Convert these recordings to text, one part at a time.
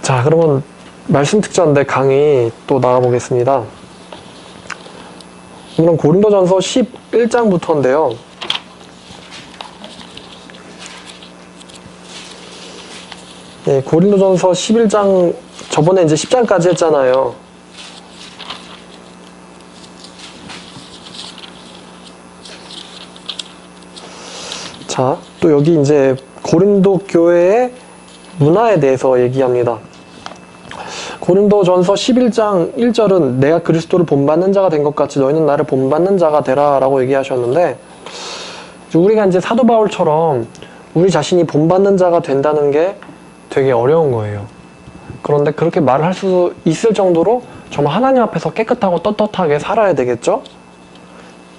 자, 그러면 말씀 특전대 강의 또 나가보겠습니다. 오늘은 고린도전서 11장부터인데요. 예, 고린도전서 11장, 저번에 이제 10장까지 했잖아요. 자, 또 여기 이제 고린도 교회의 문화에 대해서 얘기합니다. 고린도전서 11장 1절은 내가 그리스도를 본받는 자가 된 것 같이 너희는 나를 본받는 자가 되라 라고 얘기하셨는데, 우리가 이제 사도 바울처럼 우리 자신이 본받는 자가 된다는 게 되게 어려운 거예요. 그런데 그렇게 말을 할 수 있을 정도로 정말 하나님 앞에서 깨끗하고 떳떳하게 살아야 되겠죠?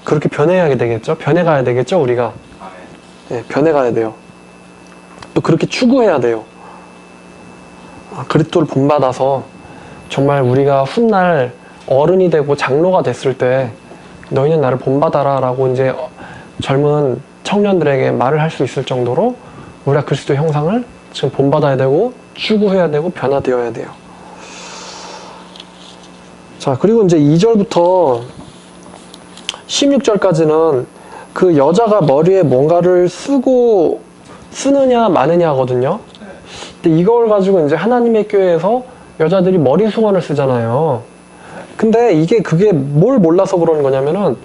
그렇게 변해야 되겠죠? 변해가야 되겠죠, 우리가? 네, 변해가야 돼요. 또 그렇게 추구해야 돼요. 그리스도를 본받아서 정말 우리가 훗날 어른이 되고 장로가 됐을 때 너희는 나를 본받아라 라고 이제 젊은 청년들에게 말을 할 수 있을 정도로 우리가 그리스도 형상을 지금 본받아야 되고 추구해야 되고 변화되어야 돼요. 자, 그리고 이제 2절부터 16절까지는 그 여자가 머리에 뭔가를 쓰느냐 마느냐 하거든요. 근데 이걸 가지고 이제 하나님의 교회에서 여자들이 머리 수건을 쓰잖아요. 근데 그게 뭘 몰라서 그러는 거냐면은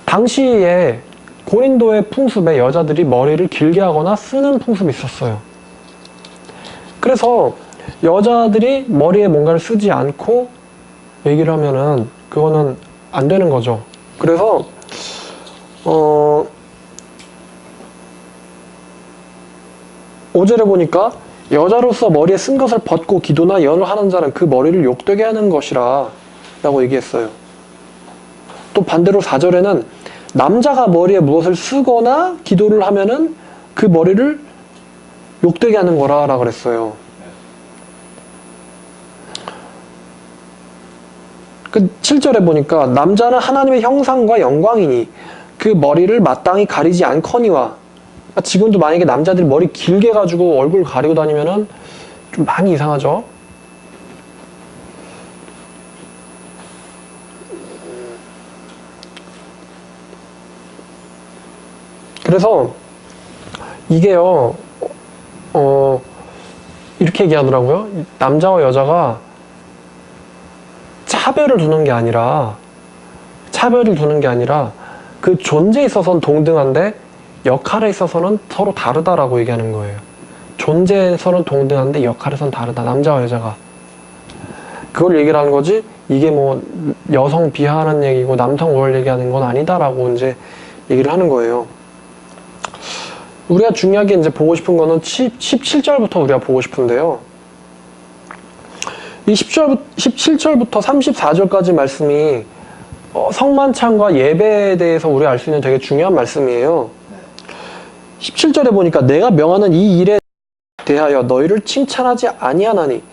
당시에 고린도의 풍습에 여자들이 머리를 길게 하거나 쓰는 풍습이 있었어요. 그래서 여자들이 머리에 뭔가를 쓰지 않고 얘기를 하면은 그거는 안 되는 거죠. 그래서 5절에 보니까 여자로서 머리에 쓴 것을 벗고 기도나 연을 하는 자는 그 머리를 욕되게 하는 것이라 라고 얘기했어요. 또 반대로 4절에는 남자가 머리에 무엇을 쓰거나 기도를 하면은 그 머리를 욕되게 하는 거라 라고 그랬어요. 그 7절에 보니까 남자는 하나님의 형상과 영광이니 그 머리를 마땅히 가리지 않거니와, 지금도 만약에 남자들이 머리 길게 가지고 얼굴 가리고 다니면은 좀 많이 이상하죠? 그래서 이게요, 이렇게 얘기하더라고요. 남자와 여자가 차별을 두는 게 아니라 그 존재에 있어서는 동등한데 역할에 있어서는 서로 다르다라고 얘기하는 거예요. 존재에서는 동등한데 역할에서는 다르다. 남자와 여자가. 그걸 얘기를 하는 거지, 이게 뭐 여성 비하하는 얘기고 남성 우월 얘기하는 건 아니다라고 이제 얘기를 하는 거예요. 우리가 중요하게 이제 보고 싶은 거는 17절부터 우리가 보고 싶은데요. 이 17절부터 34절까지 말씀이 성만찬과 예배에 대해서 우리가 알 수 있는 되게 중요한 말씀이에요. 17절에 보니까 내가 명하는 이 일에 대하여 너희를 칭찬하지 아니하나니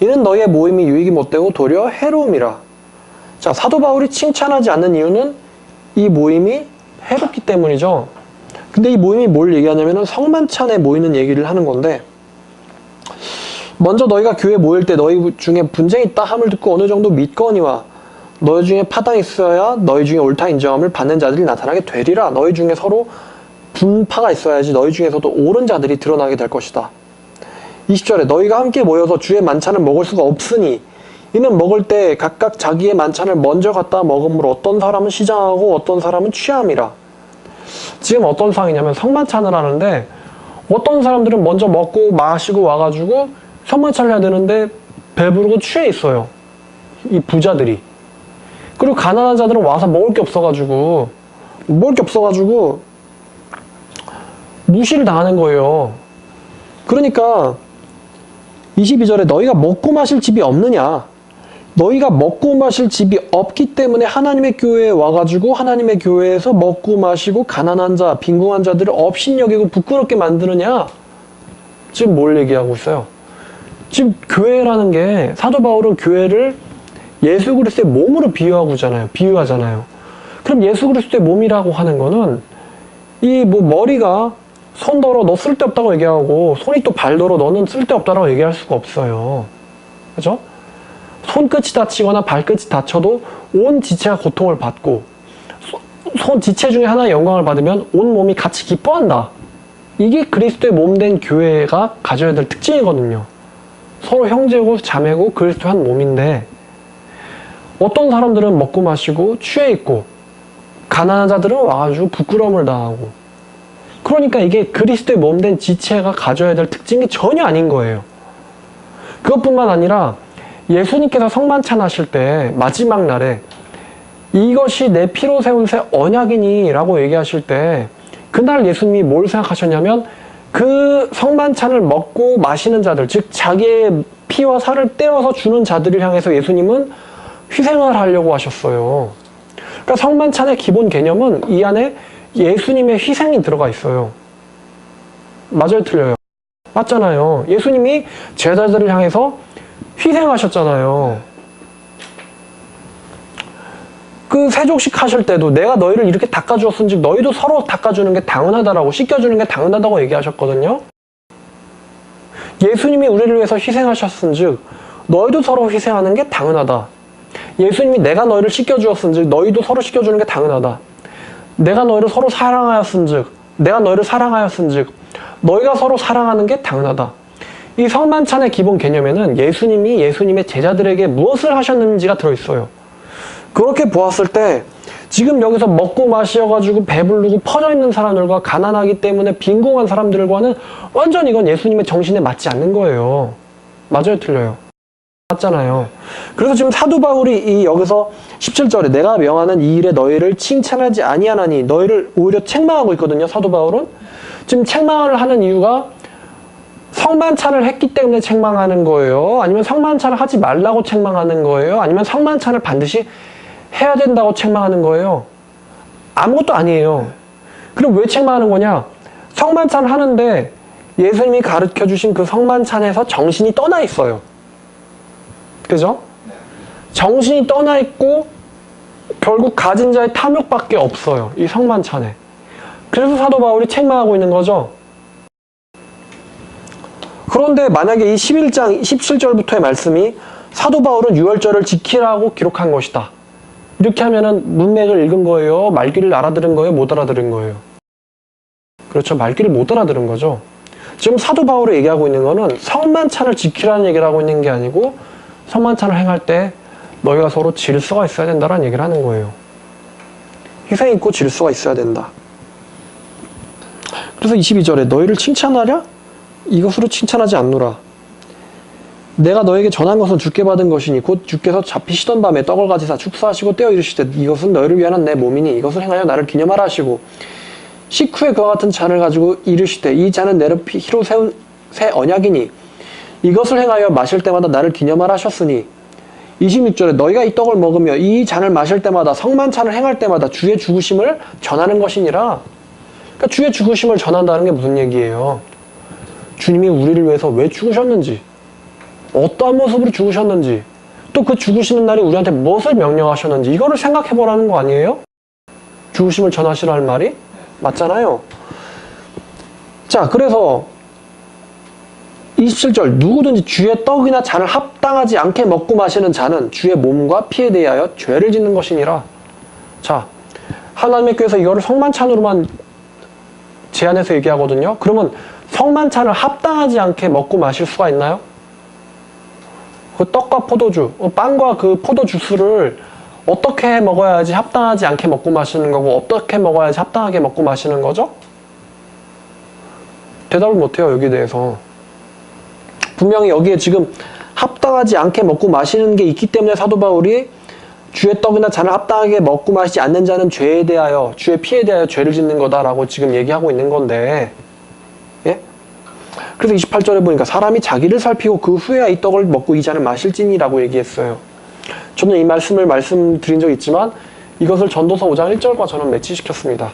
이는 너희의 모임이 유익이 못되고 도리어 해로움이라. 자, 사도 바울이 칭찬하지 않는 이유는 이 모임이 해롭기 때문이죠. 근데 이 모임이 뭘 얘기하냐면은 성만찬에 모이는 얘기를 하는 건데, 먼저 너희가 교회에 모일 때 너희 중에 분쟁이 있다 함을 듣고 어느 정도 믿거니와 너희 중에 파당이 있어야 너희 중에 옳다 인정함을 받는 자들이 나타나게 되리라. 너희 중에 서로 분파가 있어야지 너희 중에서도 옳은 자들이 드러나게 될 것이다. 20절에 너희가 함께 모여서 주의 만찬을 먹을 수가 없으니 이는 먹을 때 각각 자기의 만찬을 먼저 갖다 먹음으로 어떤 사람은 시장하고 어떤 사람은 취함이라. 지금 어떤 상황이냐면 성만찬을 하는데 어떤 사람들은 먼저 먹고 마시고 와가지고 성만찬을 해야 되는데 배부르고 취해 있어요. 이 부자들이. 그리고 가난한 자들은 와서 먹을 게 없어가지고 무시를 당하는 거예요. 그러니까 22절에 너희가 먹고 마실 집이 없느냐. 너희가 먹고 마실 집이 없기 때문에 하나님의 교회에 와가지고 하나님의 교회에서 먹고 마시고 가난한 자, 빈궁한 자들을 업신여기고 부끄럽게 만드느냐. 지금 뭘 얘기하고 있어요? 지금 교회라는 게, 사도 바울은 교회를 예수 그리스도의 몸으로 비유하잖아요. 그럼 예수 그리스도의 몸이라고 하는 거는 이 뭐 머리가 손더러 너 쓸데없다고 얘기하고 손이 또 발더러 너는 쓸데없다라고 얘기할 수가 없어요. 그죠? 손끝이 다치거나 발끝이 다쳐도 온 지체가 고통을 받고 손 지체 중에 하나의 영광을 받으면 온 몸이 같이 기뻐한다. 이게 그리스도의 몸된 교회가 가져야 될 특징이거든요. 서로 형제고 자매고 그리스도의 한 몸인데 어떤 사람들은 먹고 마시고 취해 있고 가난한 자들은 와가지고 부끄러움을 당하고 그러니까 이게 그리스도의 몸된 지체가 가져야 될 특징이 전혀 아닌 거예요. 그것뿐만 아니라 예수님께서 성만찬 하실 때 마지막 날에 이것이 내 피로 세운 새 언약이니 라고 얘기하실 때 그날 예수님이 뭘 생각하셨냐면 그 성만찬을 먹고 마시는 자들, 즉 자기의 피와 살을 떼어서 주는 자들을 향해서 예수님은 희생을 하려고 하셨어요. 그러니까 성만찬의 기본 개념은 이 안에 예수님의 희생이 들어가 있어요. 맞아요, 틀려요? 맞잖아요. 예수님이 제자들을 향해서 희생하셨잖아요. 그 세족식 하실 때도 내가 너희를 이렇게 닦아주었은즉 너희도 서로 닦아주는 게 당연하다라고 씻겨주는 게 당연하다고 얘기하셨거든요. 예수님이 우리를 위해서 희생하셨은즉 너희도 서로 희생하는 게 당연하다. 예수님이 내가 너희를 씻겨주었은즉 너희도 서로 씻겨주는 게 당연하다. 내가 너희를 서로 사랑하였은즉 내가 너희를 사랑하였은즉 너희가 서로 사랑하는 게 당연하다. 이 성만찬의 기본 개념에는 예수님이 예수님의 제자들에게 무엇을 하셨는지가 들어있어요. 그렇게 보았을 때 지금 여기서 먹고 마셔가지고 배부르고 퍼져있는 사람들과 가난하기 때문에 빈곤한 사람들과는 완전 이건 예수님의 정신에 맞지 않는 거예요. 맞아요, 틀려요? 맞잖아요. 그래서 지금 사도 바울이 이 여기서 17절에 내가 명하는 이 일에 너희를 칭찬하지 아니하나니 너희를 오히려 책망하고 있거든요. 사도 바울은 지금 책망을 하는 이유가 성만찬을 했기 때문에 책망하는 거예요? 아니면 성만찬을 하지 말라고 책망하는 거예요? 아니면 성만찬을 반드시 해야 된다고 책망하는 거예요? 아무것도 아니에요. 그럼 왜 책망하는 거냐? 성만찬을 하는데 예수님이 가르쳐주신 그 성만찬에서 정신이 떠나 있어요. 그죠? 정신이 떠나 있고 결국 가진 자의 탐욕밖에 없어요. 이 성만찬에. 그래서 사도 바울이 책망하고 있는 거죠. 그런데 만약에 이 11장 17절부터의 말씀이 사도 바울은 유월절을 지키라고 기록한 것이다. 이렇게 하면은 문맥을 읽은 거예요? 말귀를 알아들은 거예요? 못 알아들은 거예요? 그렇죠. 말귀를 못 알아들은 거죠. 지금 사도 바울이 얘기하고 있는 거는 성만찬을 지키라는 얘기를 하고 있는 게 아니고 성만찬을 행할 때 너희가 서로 질서가 있어야 된다는 얘기를 하는 거예요. 희생 있고 질서가 있어야 된다. 그래서 22절에 너희를 칭찬하랴? 이것으로 칭찬하지 않노라. 내가 너에게 전한 것은 주께 받은 것이니 곧 주께서 잡히시던 밤에 떡을 가지사 축사하시고 떼어 이르시되 이것은 너희를 위한 내 몸이니 이것을 행하여 나를 기념하라 하시고 식후에 그와 같은 잔을 가지고 이르시되 이 잔은 내 피로 세운 새 언약이니 이것을 행하여 마실 때마다 나를 기념하라 하셨으니 26절에 너희가 이 떡을 먹으며 이 잔을 마실 때마다 성만찬을 행할 때마다 주의 죽으심을 전하는 것이니라. 그러니까 주의 죽으심을 전한다는 게 무슨 얘기예요? 주님이 우리를 위해서 왜 죽으셨는지, 어떠한 모습으로 죽으셨는지, 또 그 죽으시는 날이 우리한테 무엇을 명령하셨는지 이거를 생각해 보라는 거 아니에요? 죽으심을 전하시라는 말이? 맞잖아요. 자, 그래서 27절 누구든지 주의 떡이나 잔을 합당하지 않게 먹고 마시는 자는 주의 몸과 피에 대하여 죄를 짓는 것이니라. 자, 하나님의 교회에서 이거를 성만찬으로만 제안해서 얘기하거든요. 그러면 성만찬을 합당하지 않게 먹고 마실 수가 있나요? 그 떡과 포도주, 빵과 그 포도 주스를 어떻게 먹어야지 합당하지 않게 먹고 마시는 거고 어떻게 먹어야지 합당하게 먹고 마시는 거죠? 대답을 못해요, 여기에 대해서. 분명히 여기에 지금 합당하지 않게 먹고 마시는 게 있기 때문에 사도 바울이 주의 떡이나 잔을 합당하게 먹고 마시지 않는 자는 죄에 대하여, 주의 피에 대하여 죄를 짓는 거다라고 지금 얘기하고 있는 건데, 예? 그래서 28절에 보니까 사람이 자기를 살피고 그 후에야 이 떡을 먹고 이 잔을 마실지니라고 얘기했어요. 저는 이 말씀을 말씀드린 적 있지만 이것을 전도서 5장 1절과 저는 매치시켰습니다.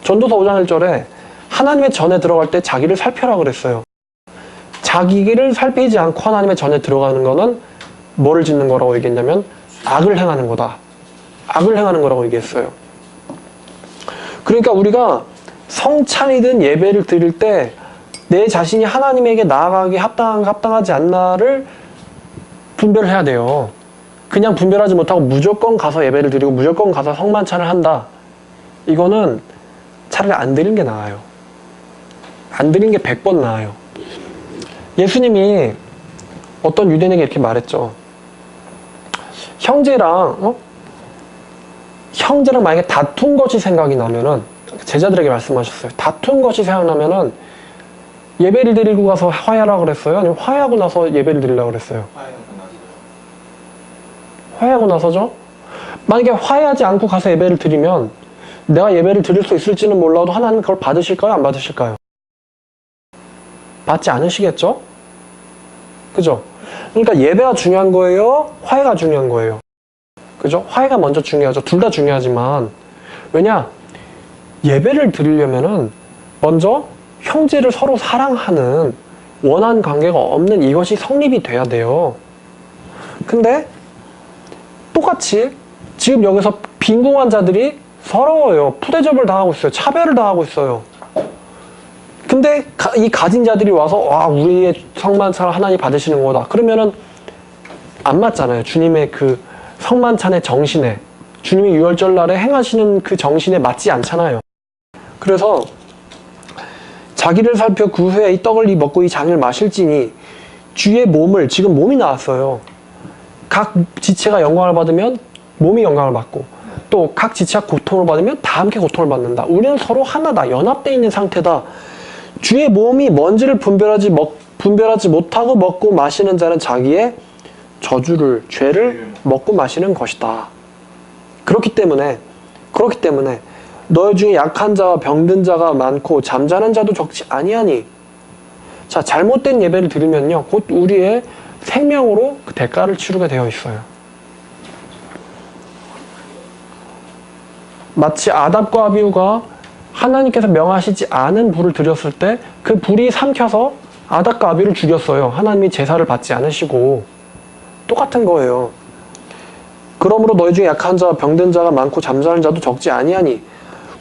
전도서 5장 1절에 하나님의 전에 들어갈 때 자기를 살펴라 그랬어요. 자기를 살피지 않고 하나님의 전에 들어가는 거는 뭐를 짓는 거라고 얘기했냐면 악을 행하는 거다. 악을 행하는 거라고 얘기했어요. 그러니까 우리가 성찬이든 예배를 드릴 때 내 자신이 하나님에게 나아가기 합당한가 합당하지 않나를 분별을 해야 돼요. 그냥 분별하지 못하고 무조건 가서 예배를 드리고 무조건 가서 성만찬을 한다. 이거는 차라리 안 드리는 게 나아요. 안 드리는 게 100번 나아요. 예수님이 어떤 유대인에게 이렇게 말했죠. 형제랑 만약에 다툰 것이 생각이 나면은, 제자들에게 말씀하셨어요. 다툰 것이 생각나면은 예배를 드리고 가서 화해하라고 그랬어요? 아니면 화해하고 나서 예배를 드리려고 그랬어요? 화해하고 나서죠? 만약에 화해하지 않고 가서 예배를 드리면 내가 예배를 드릴 수 있을지는 몰라도 하나님 그걸 받으실까요? 안 받으실까요? 받지 않으시겠죠? 그죠? 그러니까 예배가 중요한 거예요? 화해가 중요한 거예요? 그죠? 화해가 먼저 중요하죠. 둘 다 중요하지만, 왜냐? 예배를 드리려면은 먼저 형제를 서로 사랑하는 원한 관계가 없는 이것이 성립이 돼야 돼요. 근데 똑같이 지금 여기서 빈궁한 자들이 서러워요. 푸대접을 당하고 있어요. 차별을 당하고 있어요. 근데 이 가진 자들이 와서 와, 우리의 성만찬을 하나님 받으시는 거다. 그러면은 안 맞잖아요. 주님의 그 성만찬의 정신에, 주님이 유월절 날에 행하시는 그 정신에 맞지 않잖아요. 그래서 자기를 살펴 그 후에 이 떡을 먹고 이 잔을 마실지니 주의 몸을, 지금 몸이 나왔어요. 각 지체가 영광을 받으면 몸이 영광을 받고, 또 각 지체가 고통을 받으면 다 함께 고통을 받는다. 우리는 서로 하나다. 연합되어 있는 상태다. 주의 몸이 뭔지를 분별하지 못하고 먹고 마시는 자는 자기의 저주를, 죄를 먹고 마시는 것이다. 그렇기 때문에 너희 중에 약한 자와 병든 자가 많고 잠자는 자도 적지 아니하니. 자, 잘못된 예배를 드리면요, 곧 우리의 생명으로 그 대가를 치르게 되어 있어요. 마치 아답과 아비후가 하나님께서 명하시지 않은 불을 드렸을 때 그 불이 삼켜서 아답과 아비를 죽였어요. 하나님이 제사를 받지 않으시고. 똑같은 거예요. 그러므로 너희 중에 약한 자와 병든 자가 많고 잠자는 자도 적지 아니하니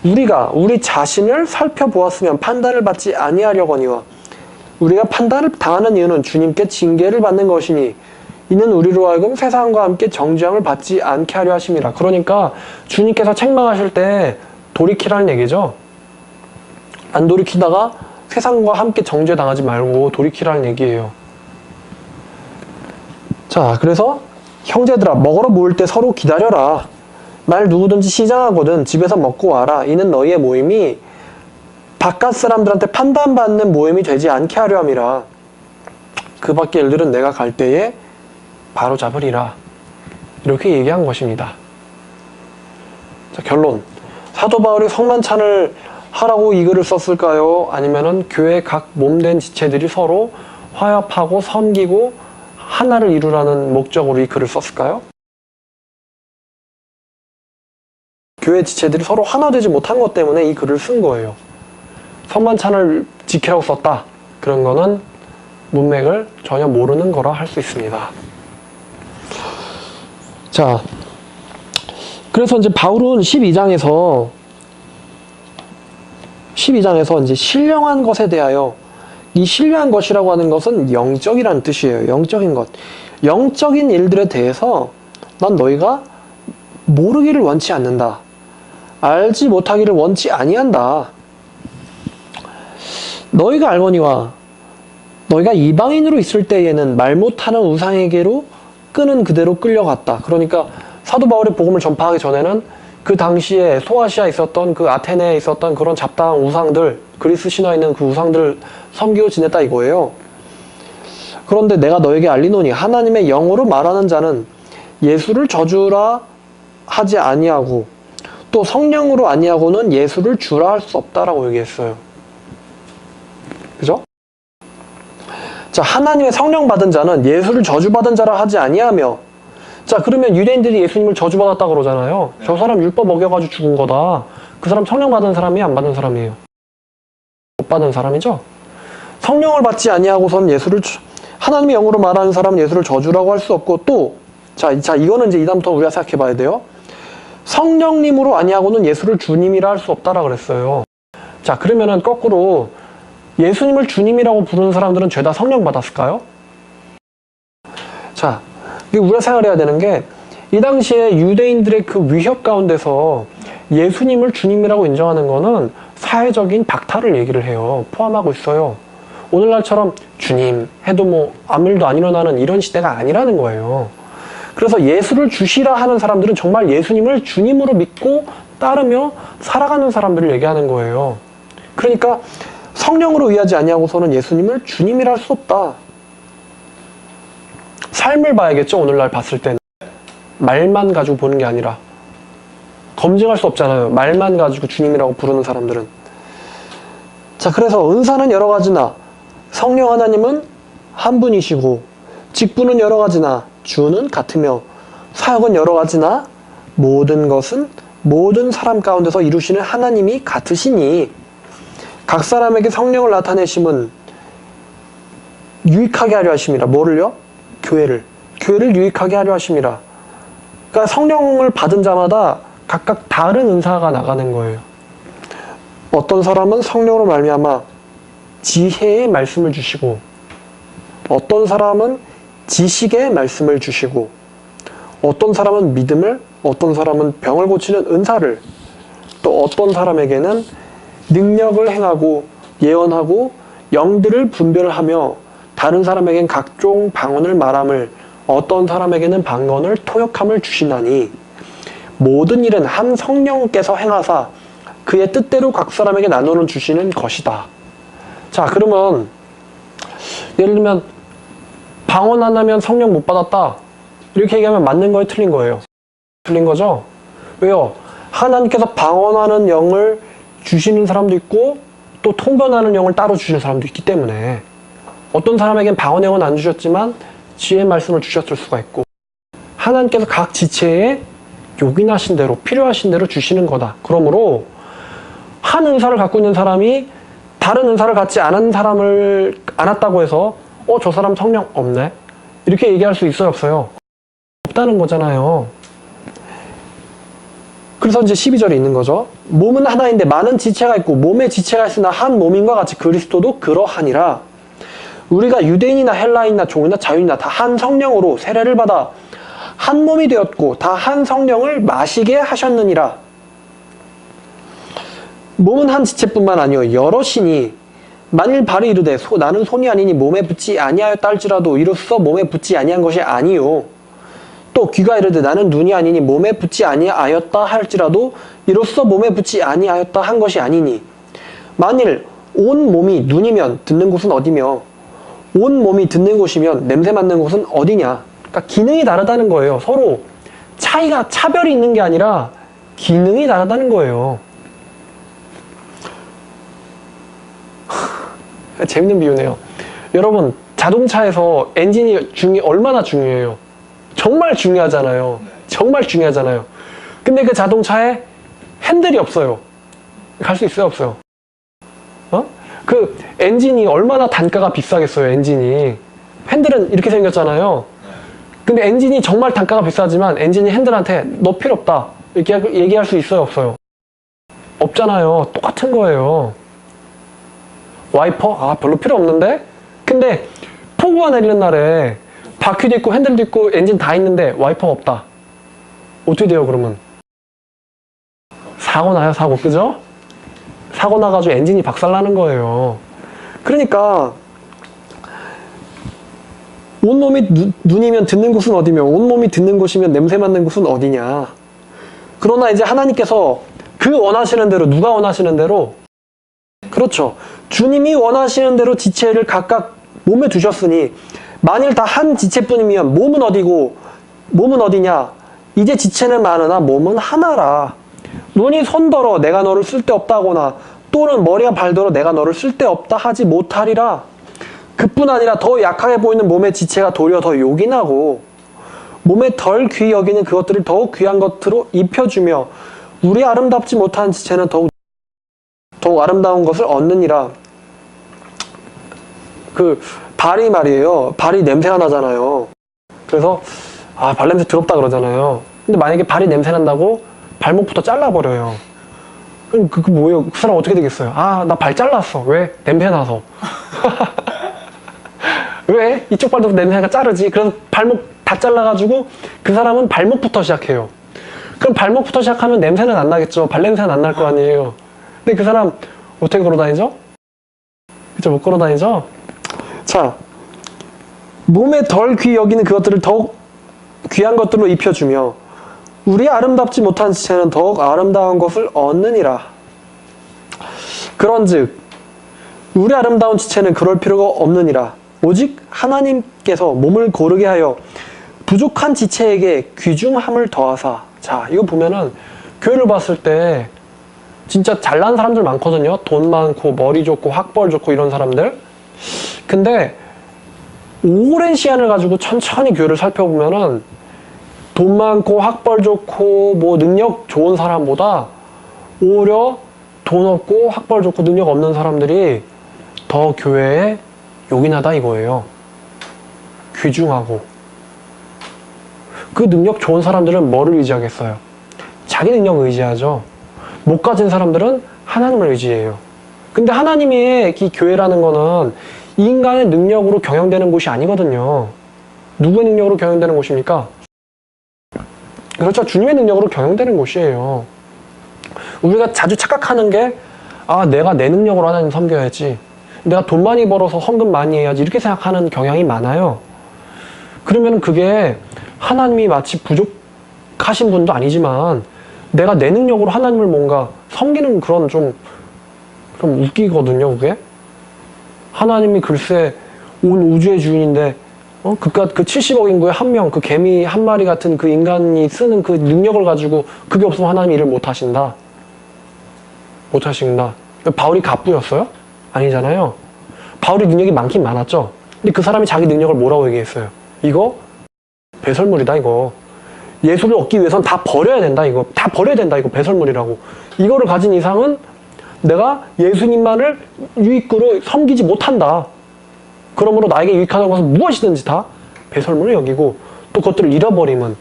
우리가 우리 자신을 살펴보았으면 판단을 받지 아니하려거니와 우리가 판단을 당하는 이유는 주님께 징계를 받는 것이니 이는 우리로 하여금 세상과 함께 정죄함을 받지 않게 하려 하심이라. 그러니까 주님께서 책망하실 때 돌이키라는 얘기죠. 안 돌이키다가 세상과 함께 정죄당하지 말고 돌이키라는 얘기예요. 자, 그래서 형제들아, 먹으러 모일 때 서로 기다려라. 말 누구든지 시장하거든 집에서 먹고 와라. 이는 너희의 모임이 바깥 사람들한테 판단받는 모임이 되지 않게 하려 함이라. 그 밖의 일들은 내가 갈 때에 바로 잡으리라. 이렇게 얘기한 것입니다. 자, 결론. 사도 바울이 성만찬을 하라고 이 글을 썼을까요? 아니면은 교회 각 몸된 지체들이 서로 화합하고 섬기고 하나를 이루라는 목적으로 이 글을 썼을까요? 교회 지체들이 서로 하나 되지 못한 것 때문에 이 글을 쓴 거예요. 성만찬을 지키라고 썼다. 그런 거는 문맥을 전혀 모르는 거라 할 수 있습니다. 자, 그래서 이제 바울은 12장에서 이제 신령한 것에 대하여, 이 신령한 것이라고 하는 것은 영적이라는 뜻이에요. 영적인 것. 영적인 일들에 대해서 난 너희가 모르기를 원치 않는다. 알지 못하기를 원치 아니한다. 너희가 알거니와 너희가 이방인으로 있을 때에는 말 못하는 우상에게로 끄는 그대로 끌려갔다. 그러니까 사도 바울의 복음을 전파하기 전에는 그 당시에 소아시아에 있었던 그 아테네에 있었던 그런 잡다한 우상들, 그리스 신화에 있는 그 우상들을 섬기고 지냈다 이거예요. 그런데 내가 너에게 알리노니 하나님의 영으로 말하는 자는 예수를 저주라 하지 아니하고 또 성령으로 아니하고는 예수를 주라 할 수 없다라고 얘기했어요. 그죠? 자, 하나님의 성령 받은 자는 예수를 저주받은 자라 하지 아니하며, 자, 그러면 유대인들이 예수님을 저주받았다 그러잖아요. 네. 저 사람 율법 어겨가지고 죽은 거다. 그 사람 성령 받은 사람이 안 받은 사람이에요? 못 받은 사람이죠? 성령을 받지 아니하고선 하나님의 영으로 말하는 사람은 예수를 저주라고 할 수 없고, 또 자, 이거는 이제 이다음부터 우리가 생각해 봐야 돼요. 성령님으로 아니하고는 예수를 주님이라 할 수 없다라 그랬어요. 자, 그러면은 거꾸로 예수님을 주님이라고 부르는 사람들은 죄다 성령 받았을까요? 자, 우리가 생각해야 되는 게 이 당시에 유대인들의 그 위협 가운데서 예수님을 주님이라고 인정하는 거는 사회적인 박탈을 얘기를 해요. 포함하고 있어요. 오늘날처럼 주님 해도 뭐 아무 일도 안 일어나는 이런 시대가 아니라는 거예요. 그래서 예수를 주시라 하는 사람들은 정말 예수님을 주님으로 믿고 따르며 살아가는 사람들을 얘기하는 거예요. 그러니까 성령으로 의하지 아니하고서는 예수님을 주님이라 할 수 없다. 삶을 봐야겠죠. 오늘날 봤을 때는. 말만 가지고 보는 게 아니라. 검증할 수 없잖아요. 말만 가지고 주님이라고 부르는 사람들은. 자, 그래서 은사는 여러 가지나 성령 하나님은 한 분이시고 직분은 여러 가지나 주는 같으며 사역은 여러 가지나 모든 것은 모든 사람 가운데서 이루시는 하나님이 같으시니 각 사람에게 성령을 나타내심은 유익하게 하려 하심이라. 뭐를요? 교회를 유익하게 하려 하심이라. 그러니까 성령을 받은 자마다 각각 다른 은사가 나가는 거예요. 어떤 사람은 성령으로 말미암아 지혜의 말씀을 주시고, 어떤 사람은 지식의 말씀을 주시고, 어떤 사람은 믿음을, 어떤 사람은 병을 고치는 은사를, 또 어떤 사람에게는 능력을 행하고 예언하고 영들을 분별하며 다른 사람에겐 각종 방언을 말함을, 어떤 사람에게는 방언을 토역함을 주시나니 모든 일은 한 성령께서 행하사 그의 뜻대로 각 사람에게 나누어 주시는 것이다. 자, 그러면 예를 들면 방언 안 하면 성령 못 받았다 이렇게 얘기하면 맞는 거예요? 틀린 거예요? 틀린 거죠? 왜요? 하나님께서 방언하는 영을 주시는 사람도 있고 또 통변하는 영을 따로 주시는 사람도 있기 때문에 어떤 사람에겐 방언의 영은 안 주셨지만 지혜의 말씀을 주셨을 수가 있고, 하나님께서 각 지체에 요긴하신 대로 필요하신 대로 주시는 거다. 그러므로 한 은사를 갖고 있는 사람이 다른 은사를 갖지 않았다고 해서 저 사람 성령 없네? 이렇게 얘기할 수 있어요, 없어요? 없다는 거잖아요. 그래서 이제 12절에 있는 거죠. 몸은 하나인데 많은 지체가 있고 몸에 지체가 있으나 한 몸인과 같이 그리스도도 그러하니라. 우리가 유대인이나 헬라인이나 종이나 자유인이나 다 한 성령으로 세례를 받아 한 몸이 되었고 다 한 성령을 마시게 하셨느니라. 몸은 한 지체뿐만 아니요 여럿이니 만일 발이 이르되 나는 손이 아니니 몸에 붙지 아니하였다 할지라도 이로써 몸에 붙지 아니한 것이 아니요. 또 귀가 이르되 나는 눈이 아니니 몸에 붙지 아니하였다 할지라도 이로써 몸에 붙지 아니하였다 한 것이 아니니 만일 온 몸이 눈이면 듣는 곳은 어디며 온 몸이 듣는 곳이면 냄새 맡는 곳은 어디냐. 그러니까 기능이 다르다는 거예요. 서로 차별이 있는 게 아니라 기능이 다르다는 거예요. 재밌는 비유네요. 여러분, 자동차에서 엔진이 얼마나 중요해요? 정말 중요하잖아요. 정말 중요하잖아요. 근데 그 자동차에 핸들이 없어요. 갈 수 있어요, 없어요? 그 엔진이 얼마나 단가가 비싸겠어요, 엔진이. 핸들은 이렇게 생겼잖아요. 근데 엔진이 정말 단가가 비싸지만 엔진이 핸들한테 너 필요 없다 이렇게 얘기할 수 있어요, 없어요? 없잖아요. 똑같은 거예요. 와이퍼? 별로 필요 없는데? 근데 폭우가 내리는 날에 바퀴도 있고 핸들도 있고 엔진 다 있는데 와이퍼가 없다. 어떻게 돼요, 그러면? 사고 나요, 사고. 그죠? 사고 나가지고 엔진이 박살나는 거예요. 그러니까 온몸이 눈이면 듣는 곳은 어디며 온몸이 듣는 곳이면 냄새 맡는 곳은 어디냐. 그러나 이제 하나님께서 그 원하시는 대로, 누가 원하시는 대로, 그렇죠, 주님이 원하시는 대로 지체를 각각 몸에 두셨으니 만일 다 한 지체뿐이면 몸은 어디고 몸은 어디냐. 이제 지체는 많으나 몸은 하나라. 눈이 손더러 내가 너를 쓸데없다 하거나 또는 머리가 발더러 내가 너를 쓸데없다 하지 못하리라. 그뿐 아니라 더 약하게 보이는 몸의 지체가 도리어 더 요긴하고 몸에 덜 귀히 여기는 그것들을 더욱 귀한 것으로 입혀주며 우리 아름답지 못한 지체는 더욱 아름다운 것을 얻느니라. 그 발이 말이에요. 발이 냄새가 나잖아요. 그래서 발냄새 더럽다 그러잖아요. 근데 만약에 발이 냄새 난다고 발목부터 잘라버려요. 그럼 그 뭐예요? 그 사람 어떻게 되겠어요? 나 발 잘랐어. 왜? 냄새 나서. 왜? 이쪽 발도 냄새가 자르지. 그래서 발목 다 잘라가지고 그 사람은 발목부터 시작해요. 그럼 발목부터 시작하면 냄새는 안 나겠죠. 발냄새는 안 날 거 아니에요. 근데 그 사람 어떻게 걸어 다니죠? 그쵸, 못 걸어 다니죠? 자, 몸에 덜 귀히 여기는 그것들을 더욱 귀한 것들로 입혀주며 우리 아름답지 못한 지체는 더욱 아름다운 것을 얻느니라. 그런즉 우리 아름다운 지체는 그럴 필요가 없느니라. 오직 하나님께서 몸을 고르게 하여 부족한 지체에게 귀중함을 더하사. 자, 이거 보면은 교회를 봤을 때 진짜 잘난 사람들 많거든요. 돈 많고 머리 좋고 학벌 좋고 이런 사람들. 근데 오랜 시간을 가지고 천천히 교회를 살펴보면은 돈 많고 학벌 좋고 뭐 능력 좋은 사람보다 오히려 돈 없고 학벌 좋고 능력 없는 사람들이 더 교회에 요긴하다 이거예요. 귀중하고. 그 능력 좋은 사람들은 뭐를 의지하겠어요? 자기 능력 의지하죠. 못 가진 사람들은 하나님을 의지해요. 근데 하나님의 이 교회라는 거는 인간의 능력으로 경영되는 곳이 아니거든요. 누구의 능력으로 경영되는 곳입니까? 그렇죠. 주님의 능력으로 경영되는 곳이에요. 우리가 자주 착각하는 게 내가 내 능력으로 하나님 섬겨야지. 내가 돈 많이 벌어서 헌금 많이 해야지. 이렇게 생각하는 경향이 많아요. 그러면 그게 하나님이 마치 부족하신 분도 아니지만 내가 내 능력으로 하나님을 뭔가 섬기는 그런 좀 웃기거든요, 그게. 하나님이 글쎄 온 우주의 주인인데 그깟 그 70억 인구의 한 명, 그 개미 한 마리 같은 그 인간이 쓰는 그 능력을 가지고 그게 없으면 하나님이 일을 못 하신다. 못 하신다. 바울이 갑부였어요? 아니잖아요. 바울이 능력이 많긴 많았죠. 근데 그 사람이 자기 능력을 뭐라고 얘기했어요? 이거 배설물이다, 이거. 예수를 얻기 위해선 다 버려야 된다, 이거. 다 버려야 된다, 이거. 배설물이라고. 이거를 가진 이상은 내가 예수님만을 유익으로 섬기지 못한다. 그러므로 나에게 유익하다고 것은 무엇이든지 다 배설물을 여기고 또 그것들을 잃어버림은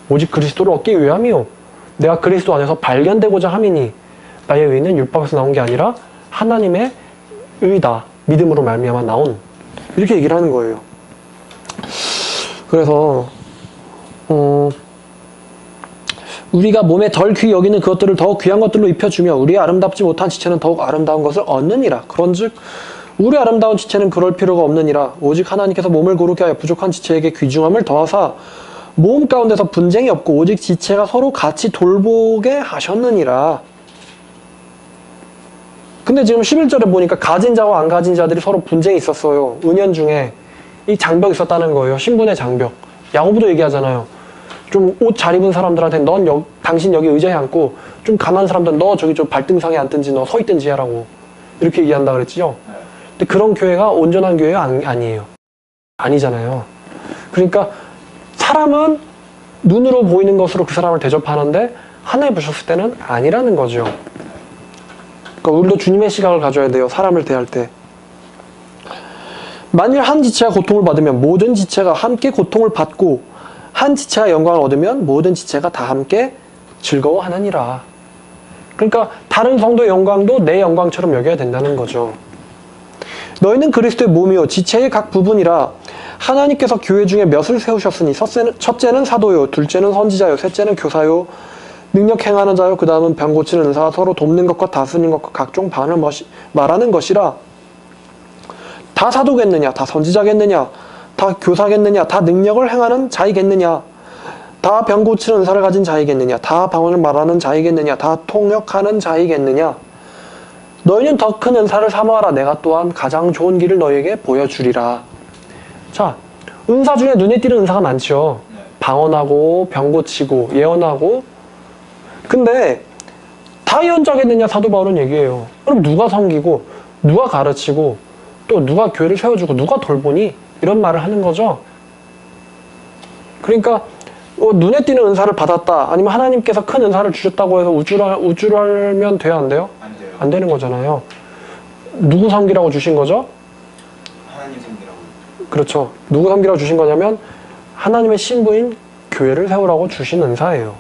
오직 그리스도를 얻기 위함이요. 내가 그리스도 안에서 발견되고자 함이니 나의 의는 율법에서 나온 게 아니라 하나님의 의다. 믿음으로 말미암아 나온. 이렇게 얘기를 하는 거예요. 그래서 우리가 몸에 덜 귀히 여기는 그것들을 더욱 귀한 것들로 입혀주며 우리의 아름답지 못한 지체는 더욱 아름다운 것을 얻느니라. 그런즉 우리 아름다운 지체는 그럴 필요가 없느니라. 오직 하나님께서 몸을 고르게 하여 부족한 지체에게 귀중함을 더하사 몸 가운데서 분쟁이 없고 오직 지체가 서로 같이 돌보게 하셨느니라. 근데 지금 11절에 보니까 가진 자와 안 가진 자들이 서로 분쟁이 있었어요. 은연 중에 이 장벽이 있었다는 거예요. 신분의 장벽. 야고보도 얘기하잖아요. 좀 옷 잘 입은 사람들한테 당신 여기 의자에 앉고 좀 가난한 사람들은 너 저기 저 발등상에 앉든지 너 서 있든지 하라고 이렇게 얘기한다 그랬지요. 근데 그런 교회가 온전한 교회가 아니에요. 아니잖아요. 그러니까 사람은 눈으로 보이는 것으로 그 사람을 대접하는데 하나님 보셨을 때는 아니라는 거죠. 그러니까 우리도 주님의 시각을 가져야 돼요. 사람을 대할 때. 만일 한 지체가 고통을 받으면 모든 지체가 함께 고통을 받고 한 지체가 영광을 얻으면 모든 지체가 다 함께 즐거워하느니라. 그러니까 다른 성도의 영광도 내 영광처럼 여겨야 된다는 거죠. 너희는 그리스도의 몸이요 지체의 각 부분이라. 하나님께서 교회 중에 몇을 세우셨으니 첫째는 사도요, 둘째는 선지자요, 셋째는 교사요, 능력 행하는 자요, 그 다음은 병 고치는 은사와 서로 돕는 것과 다스리는 것과 각종 반을 말하는 것이라. 다 사도겠느냐? 다 선지자겠느냐? 다 교사겠느냐? 다 능력을 행하는 자이겠느냐? 다 병 고치는 은사를 가진 자이겠느냐? 다 방언을 말하는 자이겠느냐? 다 통역하는 자이겠느냐? 너희는 더 큰 은사를 사모하라. 내가 또한 가장 좋은 길을 너희에게 보여주리라. 자, 은사 중에 눈에 띄는 은사가 많죠. 방언하고 병 고치고 예언하고. 근데 다 예언자겠느냐? 사도 바울은 얘기해요. 그럼 누가 섬기고 누가 가르치고 또 누가 교회를 세워주고 누가 돌보니? 이런 말을 하는 거죠. 그러니까 눈에 띄는 은사를 받았다. 아니면 하나님께서 큰 은사를 주셨다고 해서 우쭐 하면 돼요? 안 돼요? 안 돼요. 안 되는 거잖아요. 누구 섬기라고 주신 거죠? 하나님 섬기라고. 그렇죠. 누구 섬기라고 주신 거냐면 하나님의 신부인 교회를 세우라고 주신 은사예요.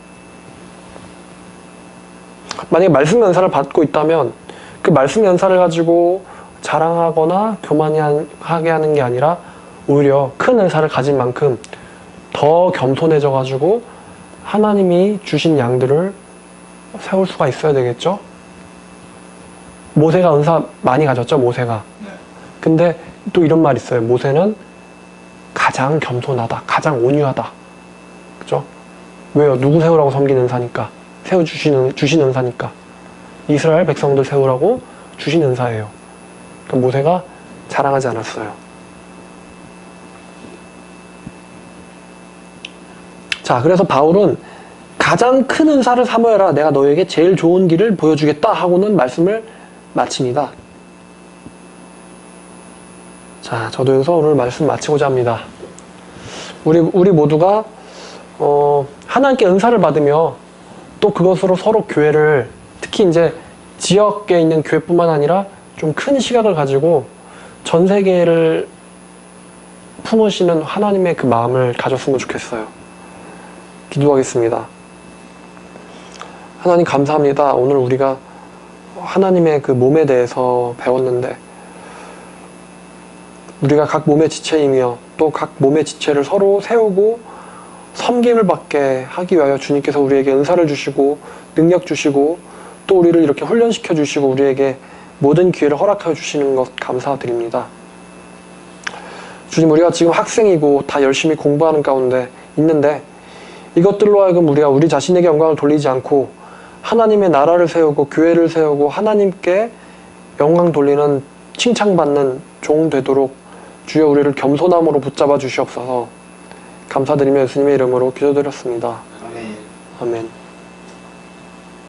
만약에 말씀 연사를 받고 있다면 그 말씀 연사를 가지고 자랑하거나 교만하게 하는 게 아니라 오히려 큰 은사를 가진 만큼 더 겸손해져 가지고 하나님이 주신 양들을 세울 수가 있어야 되겠죠? 모세가 은사 많이 가졌죠, 모세가. 네. 근데 또 이런 말 있어요. 모세는 가장 겸손하다, 가장 온유하다. 그죠? 왜요? 누구 세우라고 섬기는 은사니까. 주신 은사니까. 이스라엘 백성들 세우라고 주신 은사예요. 그러니까 모세가 자랑하지 않았어요. 자, 그래서 바울은 가장 큰 은사를 사모해라. 내가 너에게 제일 좋은 길을 보여주겠다 하고는 말씀을 마칩니다. 자, 저도 여기서 오늘 말씀 마치고자 합니다. 우리 모두가 하나님께 은사를 받으며 또 그것으로 서로 교회를, 특히 이제 지역에 있는 교회뿐만 아니라 좀 큰 시각을 가지고 전 세계를 품으시는 하나님의 그 마음을 가졌으면 좋겠어요. 기도하겠습니다. 하나님 감사합니다. 오늘 우리가 하나님의 그 몸에 대해서 배웠는데 우리가 각 몸의 지체이며 또 각 몸의 지체를 서로 세우고 섬김을 받게 하기 위하여 주님께서 우리에게 은사를 주시고 능력 주시고 또 우리를 이렇게 훈련시켜 주시고 우리에게 모든 기회를 허락하여 주시는 것 감사드립니다. 주님, 우리가 지금 학생이고 다 열심히 공부하는 가운데 있는데 이것들로 하여금 우리가 우리 자신에게 영광을 돌리지 않고 하나님의 나라를 세우고 교회를 세우고 하나님께 영광 돌리는 칭찬받는 종 되도록 주여 우리를 겸손함으로 붙잡아 주시옵소서. 감사드리며 예수님의 이름으로 기도드렸습니다. 아멘. 아멘.